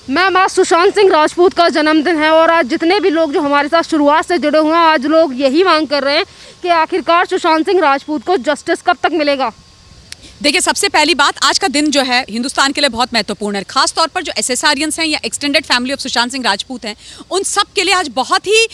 Ma'am, आज सुशांत सिंह राजपूत का जन्मदिन है और आज जितने भी लोग जो हमारे साथ शुरुआत से जुड़े हुए हैं, आज लोग यही मांग कर रहे हैं कि आखिरकार सुशांत सिंह राजपूत को जस्टिस कब तक मिलेगा। देखिए, सबसे पहली बात, आज का दिन जो है हिंदुस्तान के लिए बहुत महत्वपूर्ण है। खास तौर पर जो एसएसआरियंस हैं या extended family of Sushant Singh Rajput हैं, उन सब के लिए आज बहुत ही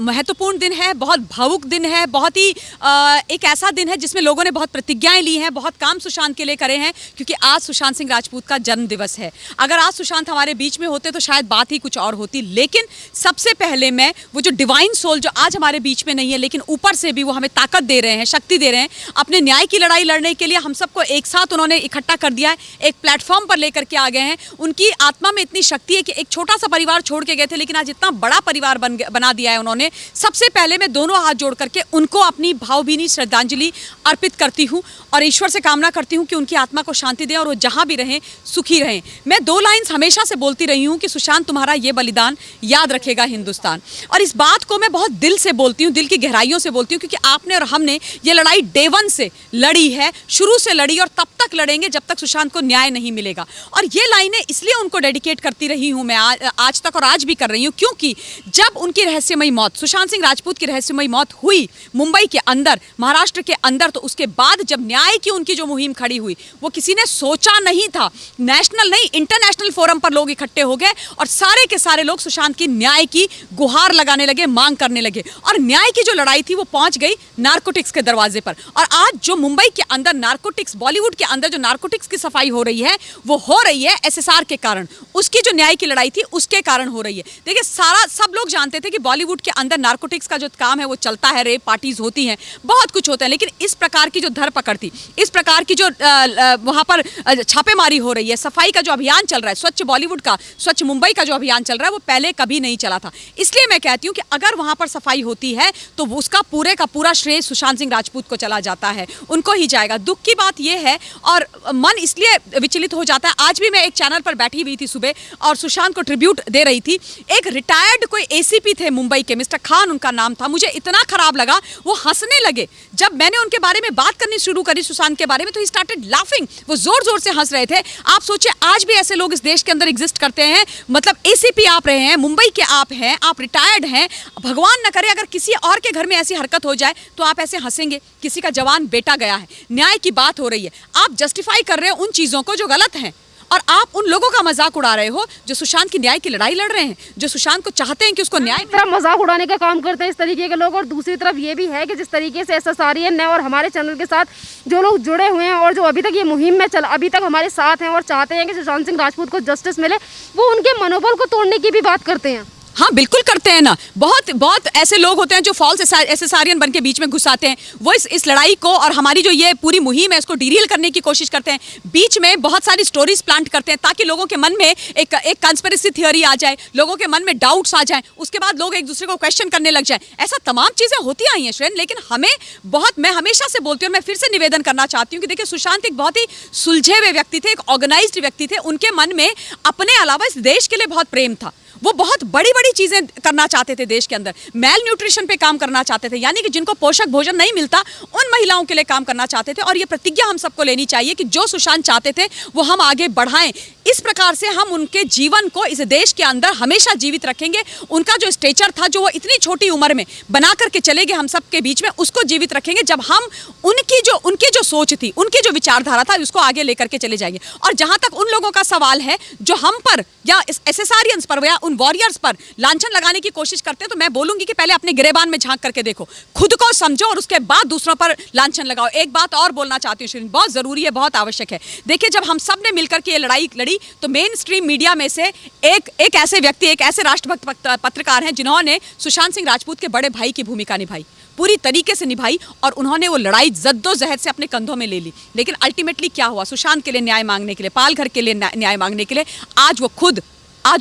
महत्वपूर्ण दिन है, बहुत भावुक दिन है, बहुत ही एक ऐसा दिन है जिसमें लोगों ने बहुत प्रतिज्ञाएं ली हैं, बहुत काम सुशांत के लिए करे हैं, क्योंकि आज सुशांत सिंह राजपूत का जन्म दिवस है। अगर आज सुशांत हमारे बीच में होते तो शायद बात ही कुछ और होती, लेकिन सबसे पहले मैं वो जो डिवाइन सोल जो आज हमारे बीच में नहीं है, लेकिन ऊपर से भी वो हमें ताकत दे रहे हैं, शक्ति दे रहे हैं, अपने न्याय की लड़ाई लड़ने के लिए हम सबको एक साथ उन्होंने इकट्ठा कर दिया है, एक प्लेटफॉर्म पर लेकर के आ गए हैं। उनकी आत्मा में इतनी शक्ति है कि एक छोटा सा परिवार छोड़ के गए थे, लेकिन आज इतना बड़ा परिवार बना दिया है उन्होंने। सबसे पहले मैं दोनों हाथ जोड़ करके उनको अपनी भावभीनी श्रद्धांजलि अर्पित करती हूँ और ईश्वर से कामना करती हूँ कि उनकी आत्मा को शांति दे और वो जहाँ भी रहें सुखी रहें। मैं 2 लाइन्स हमेशा से बोलती रही हूँ कि सुशांत, तुम्हारा ये बलिदान याद रखेगा हिंदुस्तान, और इस बात को मैं बहुत दिल से बोलती हूँ, दिल की गहराइयों से बोलती हूँ, क्योंकि आपने और हमने ये लड़ाई डे 1 से लड़ी है, शुरू से लड़ी और तब तक लड़ेंगे जब तक सुशांत को न्याय नहीं मिलेगा। और ये लाइनें इसलिए उनको डेडिकेट करती रही हूं मैं आज तक और आज भी कर रही हूं, क्योंकि जब उनकी रहस्यमयी मौत, सुशांत सिंह राजपूत की रहस्यमयी मौत हुई मुंबई के अंदर, महाराष्ट्र के अंदर, तो उसके बाद जब न्याय की उनकी जो मुहिम खड़ी हुई, वो किसी ने सोचा नहीं था। नेशनल नहीं, इंटरनेशनल फोरम पर लोग इकट्ठे हो गए और सारे के सारे लोग सुशांत की न्याय की गुहार लगाने लगे, मांग करने लगे, और न्याय की जो लड़ाई थी वो पहुंच गई नारकोटिक्स के दरवाजे पर। और आज जो मुंबई के अंदर नारकोटिक्स, बॉलीवुड के अंदर जो नारकोटिक्स की सफाई हो रही है, वो हो रही है एसएसआर के कारण। उसकी जो न्याय की लड़ाई थी उसके कारण हो रही है। देखिए, सब लोग जानते थे कि बॉलीवुड के अंदर नारकोटिक्स का जो काम है वो चलता है, रेप पार्टीज होती हैं, बहुत कुछ होता है, लेकिन इस प्रकार की जो धरपकड़ थी, इस प्रकार की जो वहां पर छापेमारी हो रही है, सफाई का जो अभियान चल रहा है, स्वच्छ बॉलीवुड का, स्वच्छ मुंबई का जो अभियान चल रहा है, वो पहले कभी नहीं चला था। इसलिए मैं कहती हूँ कि अगर वहां पर सफाई होती है तो उसका पूरे का पूरा श्रेय सुशांत सिंह राजपूत को चला जाता है, उनको ही जाएगा। दुख की बात यह है और मन इसलिए विचलित हो जाता है। आज भी मैं एक चैनल पर बैठी हुई थी सुबह और सुशांत को ट्रिब्यूट दे रही थी। एक रिटायर्ड कोई एसीपी थे मुंबई के, मिस्टर खान उनका नाम था। मुझे इतना खराब लगा, वो हंसने लगे जब मैंने उनके बारे में बात करनी शुरू करी, सुशांत के बारे में, तो ही स्टार्टेड लाफिंग। वो जोर जोर से हंस रहे थे। आप सोचिए, आज भी ऐसे लोग इस देश के अंदर एग्जिस्ट करते हैं। मतलब एसीपी आप रहे हैं, मुंबई के आप हैं, आप रिटायर्ड हैं। भगवान न करे अगर किसी और के घर में ऐसी हरकत हो जाए तो आप ऐसे हंसेंगे। किसी का जवान बेटा गया है, न्याय की बात हो रही है, आप जस्टिफाई कर रहे हैं उन चीजों को जो गलत हैं, और आप उन लोगों का मजाक उड़ा रहे हो जो सुशांत की न्याय की लड़ाई लड़ रहे हैं, जो सुशांत को चाहते हैं कि उसको न्याय। एक तरफ मजाक उड़ाने का काम करते हैं इस तरीके के लोग, और दूसरी तरफ ये भी है कि जिस तरीके से एसएसआरियन है और हमारे चैनल के साथ जो लोग जुड़े हुए हैं और जो अभी तक ये मुहिम में अभी तक हमारे साथ हैं और चाहते हैं कि सुशांत सिंह राजपूत को जस्टिस मिले, वो उनके मनोबल को तोड़ने की भी बात करते हैं। हाँ, बिल्कुल करते हैं ना। बहुत ऐसे लोग होते हैं जो फॉल्स एसएसआरियन बन के बीच में घुसाते हैं। वो इस लड़ाई को और हमारी जो ये पूरी मुहिम है इसको डीरेल करने की कोशिश करते हैं। बीच में बहुत सारी स्टोरीज प्लांट करते हैं ताकि लोगों के मन में एक कंस्पिरेसी थियोरी आ जाए, लोगों के मन में डाउट्स आ जाए, उसके बाद लोग एक दूसरे को क्वेश्चन करने लग जाए। ऐसा तमाम चीजें होती आई हैं श्रेन, लेकिन मैं हमेशा से बोलती हूँ, मैं फिर से निवेदन करना चाहती हूँ कि देखिए, सुशांत एक बहुत ही सुलझे हुए व्यक्ति थे, एक ऑर्गेनाइज्ड व्यक्ति थे। उनके मन में अपने अलावा इस देश के लिए बहुत प्रेम था। वो बहुत बड़ी बड़ी चीजें करना चाहते थे देश के अंदर। मेल न्यूट्रिशन पे काम करना चाहते थे, यानी कि जिनको पोषक भोजन नहीं मिलता उन महिलाओं के लिए काम करना चाहते थे। और ये प्रतिज्ञा हम सबको लेनी चाहिए कि जो सुशांत चाहते थे वो हम आगे बढ़ाएं। इस प्रकार से हम उनके जीवन को इस देश के अंदर हमेशा जीवित रखेंगे। उनका जो स्टेचर था, जो वो इतनी छोटी उम्र में बना करके चले गए हम सबके बीच में, उसको जीवित रखेंगे जब हम उनकी जो सोच थी, उनकी जो विचारधारा था, उसको आगे लेकर के चले जाएंगे। और जहां तक उन लोगों का सवाल है जो हम पर या एसएसआरियंस पर या उन वॉरियर्स पर लांछन लगाने की कोशिश करते हैं, तो मैं बोलूंगी कि पहले अपने गिरेबान में झांक करके देखो, खुद को समझो और उसके बाद दूसरों पर लांछन लगाओ। एक बात और बोलना चाहती हूँ श्रीन, बहुत जरूरी है, बहुत आवश्यक है। देखिए, जब हम सब ने मिलकर के ये लड़ाई लड़ी तो मेन स्ट्रीम मीडिया में से एक ऐसे व्यक्ति, एक ऐसे राष्ट्रभक्त पत्रकार हैं जिन्होंने सुशांत सिंह राजपूत के बड़े भाई की भूमिका निभाई, पूरी तरीके से निभाई, और उन्होंने वो लड़ाई जद्दोजहद से अपने कंधों में ले ली। लेकिन अल्टीमेटली क्या हुआ? सुशांत के लिए न्याय मांगने के लिए, पालघर के लिए न्याय मांगने के लिए आज वो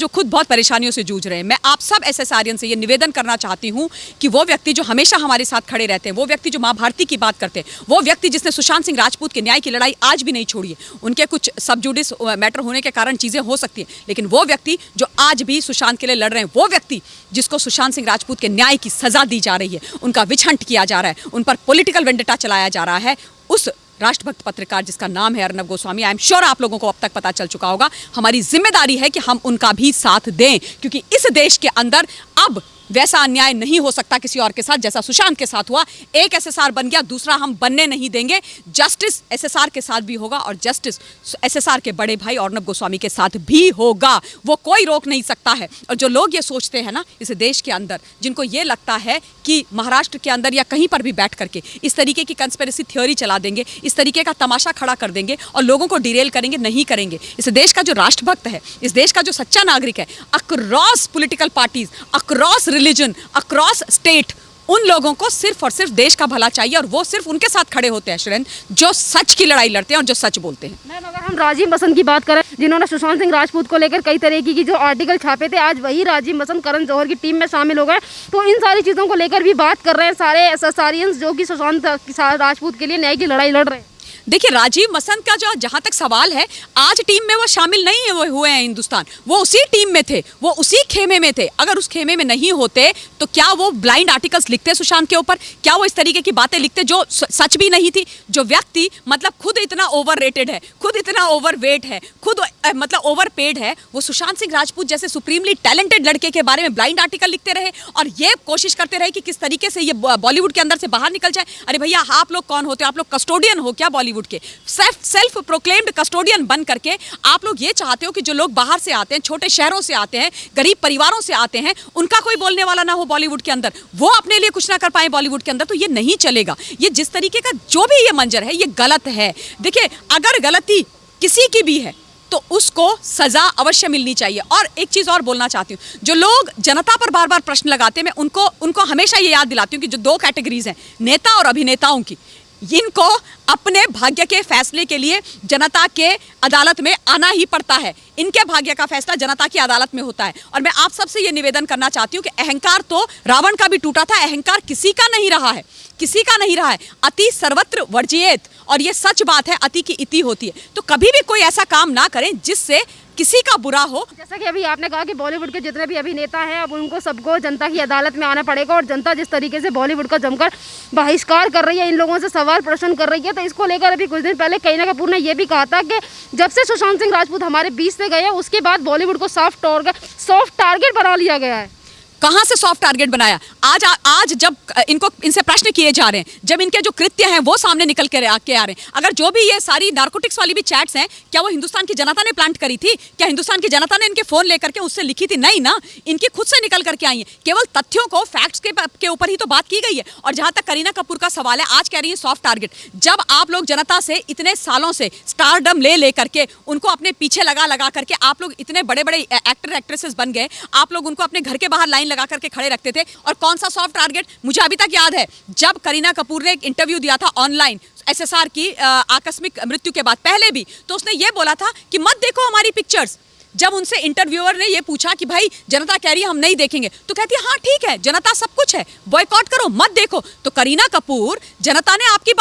खुद बहुत परेशानियों से जूझ रहे हैं। मैं आप सब एसएसआरियन से ये निवेदन करना चाहती हूँ कि वो व्यक्ति जो हमेशा हमारे साथ खड़े रहते हैं, वो व्यक्ति जो माँ भारती की बात करते हैं, वो व्यक्ति जिसने सुशांत सिंह राजपूत के न्याय की लड़ाई आज भी नहीं छोड़ी है, उनके कुछ सब जुडिस मैटर होने के कारण चीज़ें हो सकती हैं, लेकिन वो व्यक्ति जो आज भी सुशांत के लिए लड़ रहे हैं, वो व्यक्ति जिसको सुशांत सिंह राजपूत के न्याय की सजा दी जा रही है, उनका विच हंट किया जा रहा है, उन पर पॉलिटिकल वेंडेटा चलाया जा रहा है, उस राष्ट्रभक्त पत्रकार जिसका नाम है Arnab Goswami, I am sure आप लोगों को अब तक पता चल चुका होगा। हमारी जिम्मेदारी है कि हम उनका भी साथ दें, क्योंकि इस देश के अंदर अब वैसा अन्याय नहीं हो सकता किसी और के साथ जैसा सुशांत के साथ हुआ। एक एसएसआर बन गया, दूसरा हम बनने नहीं देंगे। जस्टिस एसएसआर के साथ भी होगा और जस्टिस एसएसआर के बड़े भाई अर्नब गोस्वामी के साथ भी होगा, वो कोई रोक नहीं सकता है। और जो लोग ये सोचते हैं ना इस देश के अंदर, जिनको ये लगता है कि महाराष्ट्र के अंदर या कहीं पर भी बैठ करके इस तरीके की कंस्पिरेसी थ्योरी चला देंगे, इस तरीके का तमाशा खड़ा कर देंगे और लोगों को डिरेल करेंगे, नहीं करेंगे। इस देश का जो राष्ट्रभक्त है, इस देश का जो सच्चा नागरिक है, across political parties, across religion, across state, उन लोगों को सिर्फ और सिर्फ देश का भला चाहिए और वो सिर्फ उनके साथ खड़े होते हैं शरण, जो सच की लड़ाई लड़ते हैं और जो सच बोलते हैं। मैम, अगर हम राजीव मसन की बात करें, जिन्होंने सुशांत सिंह राजपूत को लेकर कई तरीके की जो आर्टिकल छापे थे, आज वही राजीव मसन करण जौहर की टीम में शामिल हो गए। तो इन सारी चीज़ों को लेकर भी बात कर रहे हैं सारे एसएसआरियंस जो कि सुशांत राजपूत के लिए न्याय की लड़ाई लड़ रहे हैं। देखिए, राजीव मसंद का जो जहां तक सवाल है, आज टीम में वो शामिल नहीं है, वो हुए हैं हिंदुस्तान, वो उसी टीम में थे, वो उसी खेमे में थे। अगर उस खेमे में नहीं होते तो क्या वो ब्लाइंड आर्टिकल्स लिखते सुशांत के ऊपर? क्या वो इस तरीके की बातें लिखते जो सच भी नहीं थी? जो व्यक्ति मतलब खुद इतना ओवररेटेड है, खुद इतना ओवरवेट है, खुद मतलब ओवरपेड है, वो सुशांत सिंह राजपूत जैसे सुप्रीमली टैलेंटेड लड़के के बारे में ब्लाइंड आर्टिकल लिखते रहे और ये कोशिश करते रहे कि किस तरीके से ये बॉलीवुड के अंदर से बाहर निकल जाए। अरे भैया, आप लोग कौन होते हो? आप लोग कस्टोडियन हो क्या बॉलीवुड के? सेल्फ प्रोक्लेम्ड कस्टोडियन बन करके आप लोग ये चाहते हो कि जो लोग बाहर से आते हैं, छोटे शहरों से आते हैं, गरीब परिवारों से आते हैं, उनका कोई बोलने वाला ना हो बॉलीवुड के अंदर, वो अपने लिए कुछ ना कर पाए बॉलीवुड के अंदर, तो ये नहीं चलेगा। ये जिस तरीके का जो भी ये मंजर है, ये गलत है। देखिए, अगर गलती किसी की भी है तो उसको सजा अवश्य मिलनी चाहिए। और एक चीज और बोलना चाहती हूँ, जो लोग जनता पर बार बार प्रश्न लगाते हैं, मैं उनको हमेशा ये याद दिलाती हूँ कि जो दो कैटेगरीज हैं, नेता और अभिनेताओं की, इनको अपने भाग्य के फैसले के लिए जनता के अदालत में आना ही पड़ता है। इनके भाग्य का फैसला जनता की अदालत में होता है। और मैं आप सबसे ये निवेदन करना चाहती हूँ कि अहंकार तो रावण का भी टूटा था, अहंकार किसी का नहीं रहा है, किसी का नहीं रहा है। अति सर्वत्र वर्जियेत, और ये सच बात है, अति की इति होती है। तो कभी भी कोई ऐसा काम ना करें जिससे किसी का बुरा हो। जैसा कि अभी आपने कहा कि बॉलीवुड के जितने भी अभिनेता हैं, अब उनको सबको जनता की अदालत में आना पड़ेगा, और जनता जिस तरीके से बॉलीवुड का जमकर बहिष्कार कर रही है, इन लोगों से सवाल प्रश्न कर रही है, तो इसको लेकर अभी कुछ दिन पहले करीना कपूर ने यह भी कहा था कि जब से सुशांत सिंह राजपूत हमारे बीच से गए, उसके बाद बॉलीवुड को सॉफ्ट टारगेट बना लिया गया है। कहां से सॉफ्ट टारगेट बनाया? आज जब इनसे प्रश्न किए जा रहे हैं, जब इनके जो कृत्य हैं वो सामने निकल के आ रहे हैं, अगर जो भी ये सारी नारकोटिक्स वाली भी चैट्स हैं, क्या वो हिंदुस्तान की जनता ने प्लांट करी थी? क्या हिंदुस्तान की जनता ने इनके फोन लेकर के उससे लिखी थी? नहीं ना, इनकी खुद से निकल करके आई है। केवल तथ्यों को, फैक्ट्स के ऊपर ही तो बात की गई है। और जहां तक करीना कपूर का सवाल है, आज कह रही है सॉफ्ट टारगेट। जब आप लोग जनता से इतने सालों से स्टारडम ले करके उनको अपने पीछे लगा करके आप लोग इतने बड़े बड़े एक्टर एक्ट्रेसेस बन गए, आप लोग उनको अपने घर के बाहर लाइन लगा करके खड़े रखते थे। और कौन सा सॉफ्ट टारगेट? मुझे अभी तक याद है, जब करीना कपूर ने एक इंटरव्यू दिया था ऑनलाइन एसएसआर की आकस्मिक मृत्यु के बाद, पहले भी, तो उसने ये बोला था कि मत देखो हमारी पिक्चर्स। जब उनसे इंटरव्यूअर ने ये पूछा कि भाई जनता कह रही है हम नहीं देखेंगे, तो कहती है हाँ ठीक है, जनता सब कुछ है, बॉयकॉट करो, मत देखो। तो करीना कपूर, जनता ने आपकी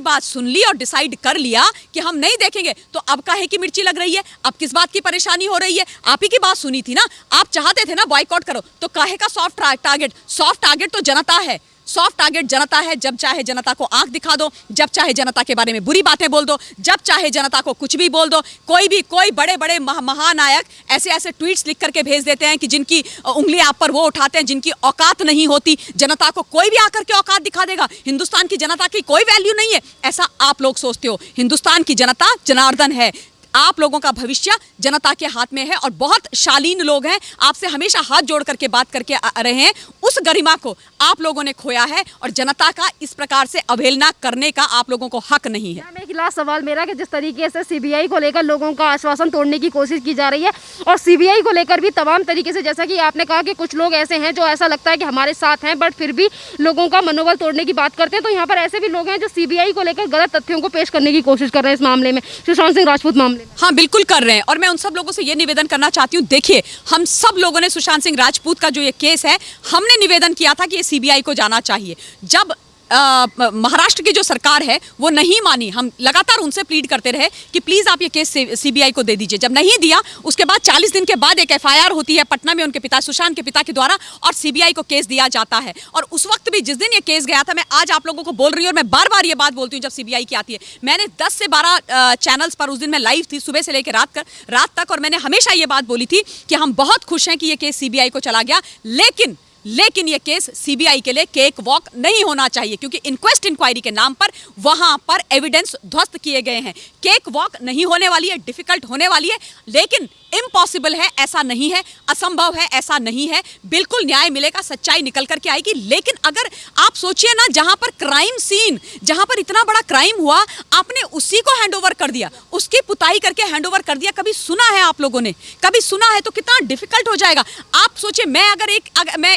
बात सुन ली और डिसाइड कर लिया कि हम नहीं देखेंगे, तो अब काहे की मिर्ची लग रही है? अब किस बात की परेशानी हो रही है? आप ही की बात सुनी थी ना, आप चाहते थे ना बॉयकॉट करो, तो काहे का सॉफ्ट टारगेट? सॉफ्ट टारगेट तो जनता है, सॉफ्ट टारगेट जनता है। जब चाहे जनता को आंख दिखा दो, जब चाहे जनता के बारे में बुरी बातें बोल दो, जब चाहे जनता को कुछ भी बोल दो। कोई बड़े बड़े महानायक ऐसे ट्वीट्स लिख करके भेज देते हैं कि जिनकी उंगली आप पर वो उठाते हैं जिनकी औकात नहीं होती। जनता को कोई भी आकर के औकात दिखा देगा, हिंदुस्तान की जनता की कोई वैल्यू नहीं है, ऐसा आप लोग सोचते हो। हिंदुस्तान की जनता जनार्दन है, आप लोगों का भविष्य जनता के हाथ में है। और बहुत शालीन लोग हैं, आपसे हमेशा हाथ जोड़ करके बात करके आ रहे हैं। उस गरिमा को आप लोगों ने खोया है और जनता का इस प्रकार से अवहेलना करने का आप लोगों को हक नहीं है। एक लास्ट सवाल मेरा कि जिस तरीके से सीबीआई को लेकर लोगों का आश्वासन तोड़ने की कोशिश की जा रही है, और सीबीआई को लेकर भी तमाम तरीके से, जैसा कि आपने कहा कि कुछ लोग ऐसे हैं जो ऐसा लगता है कि हमारे साथ हैं, बट फिर भी लोगों का मनोबल तोड़ने की बात करते हैं, तो यहाँ पर ऐसे भी लोग हैं जो सीबीआई को लेकर गलत तथ्यों को पेश करने की कोशिश कर रहे हैं इस मामले में, सुशांत सिंह राजपूत मामले में। हाँ बिल्कुल कर रहे हैं। और मैं उन सब लोगों से ये निवेदन करना चाहती हूँ, देखिए हम सब लोगों ने सुशांत सिंह राजपूत का जो ये केस है, हमने निवेदन किया था कि ये सीबीआई को जाना चाहिए। जब महाराष्ट्र की जो सरकार है वो नहीं मानी। हम लगातार उनसे प्लीड करते रहे कि प्लीज आप ये केस सीबीआई को दे दीजिए। जब नहीं दिया उसके बाद 40 दिन के बाद एक एफआईआर होती है पटना में उनके पिता सुशांत के पिता के द्वारा और सीबीआई को केस दिया जाता है। और उस वक्त भी जिस दिन ये केस गया था, मैं आज आप लोगों को बोल रही हूँ और मैं बार बार ये बात बोलती हूँ, जब सीबीआई की आती है, मैंने 10 से 12 चैनल्स पर, उस दिन मैं लाइव थी सुबह से लेकर रात तक, और मैंने हमेशा ये बात बोली थी कि हम बहुत खुश हैं कि ये केस सीबीआई को चला गया, लेकिन ये केस सीबीआई के लिए केक वॉक नहीं होना चाहिए, क्योंकि इंक्वेस्ट इंक्वायरी के नाम पर वहां पर एविडेंस ध्वस्त किए गए हैं। केक वॉक नहीं होने वाली है, डिफिकल्ट होने वाली है, लेकिन इम्पॉसिबल है ऐसा नहीं है, असंभव है ऐसा नहीं है, बिल्कुल न्याय मिलेगा, सच्चाई निकल करके आएगी। लेकिन अगर आप सोचिए ना, जहां पर क्राइम सीन, जहां पर इतना बड़ा क्राइम हुआ, आपने उसी को हैंडओवर कर दिया, उसकी पुताई करके हैंडओवर कर दिया। कभी सुना है आप लोगों ने? कभी सुना है? तो कितना डिफिकल्ट हो जाएगा। आप सोचिए,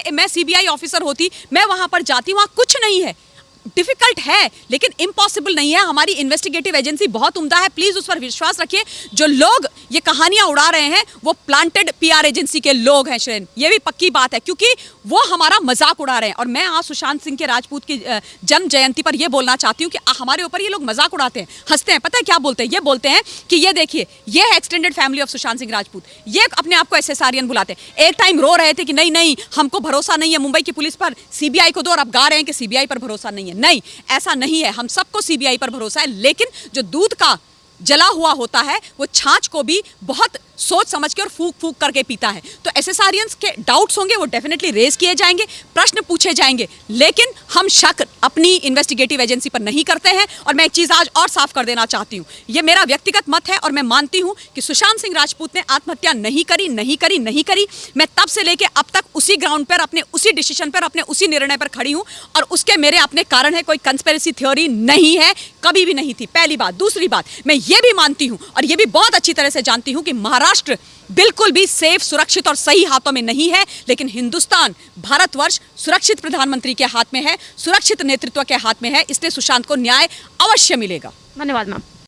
मैं सीबीआई ऑफिसर होती, मैं वहां पर जाती, वहां कुछ नहीं है, डिफिकल्ट है लेकिन इम्पॉसिबल नहीं है। हमारी इन्वेस्टिगेटिव एजेंसी बहुत उम्दा है, प्लीज उस पर विश्वास रखिए। जो लोग ये कहानियां उड़ा रहे हैं वो प्लांटेड पीआर एजेंसी के लोग हैं श्रेन, ये भी पक्की बात है, क्योंकि वो हमारा मजाक उड़ा रहे हैं। और मैं आज सुशांत सिंह के राजपूत की जन्म जयंती पर यह बोलना चाहती हूँ कि हमारे ऊपर ये लोग मजाक उड़ाते हैं, हंसते हैं। पता है क्या बोलते हैं? ये बोलते हैं कि ये देखिए, ये है extended family of Sushant Singh Rajput, ये अपने आप को एसएसआरियन बुलाते हैं। एक टाइम रो रहे थे कि नहीं हमको भरोसा नहीं है मुंबई की पुलिस पर, सीबीआई को दो, और अब गा रहे हैं कि सीबीआई पर भरोसा नहीं है। नहीं, ऐसा नहीं है, हम सबको सीबीआई पर भरोसा है, लेकिन जो दूध का जला हुआ होता है वो छाछ को भी बहुत सोच समझ के और फूक करके पीता है। तो एसएसआरियंस के डाउट्स होंगे, वो डेफिनेटली रेज किए जाएंगे, प्रश्न पूछे जाएंगे, लेकिन हम शक अपनी इन्वेस्टिगेटिव एजेंसी पर नहीं करते हैं। और मैं एक चीज आज और साफ कर देना चाहती हूँ, ये मेरा व्यक्तिगत मत है और मैं मानती हूँ कि सुशांत सिंह राजपूत ने आत्महत्या नहीं करी। मैं तब से लेके अब तक उसी ग्राउंड पर, अपने उसी डिसीजन पर, अपने उसी निर्णय पर खड़ी हूँ, और उसके मेरे अपने कारण है, कोई कंस्पिरेसी थ्योरी नहीं है, कभी भी नहीं थी, पहली बात। दूसरी बात, मैं ये भी मानती हूँ और ये भी बहुत अच्छी तरह से जानती हूँ कि महाराष्ट्र बिल्कुल भी सेफ, सुरक्षित और सही हाथों में नहीं है, लेकिन हिंदुस्तान, भारतवर्ष सुरक्षित प्रधानमंत्री के हाथ में है, सुरक्षित नेतृत्व के हाथ में है, इसलिए सुशांत को न्याय अवश्य मिलेगा। धन्यवाद मैम।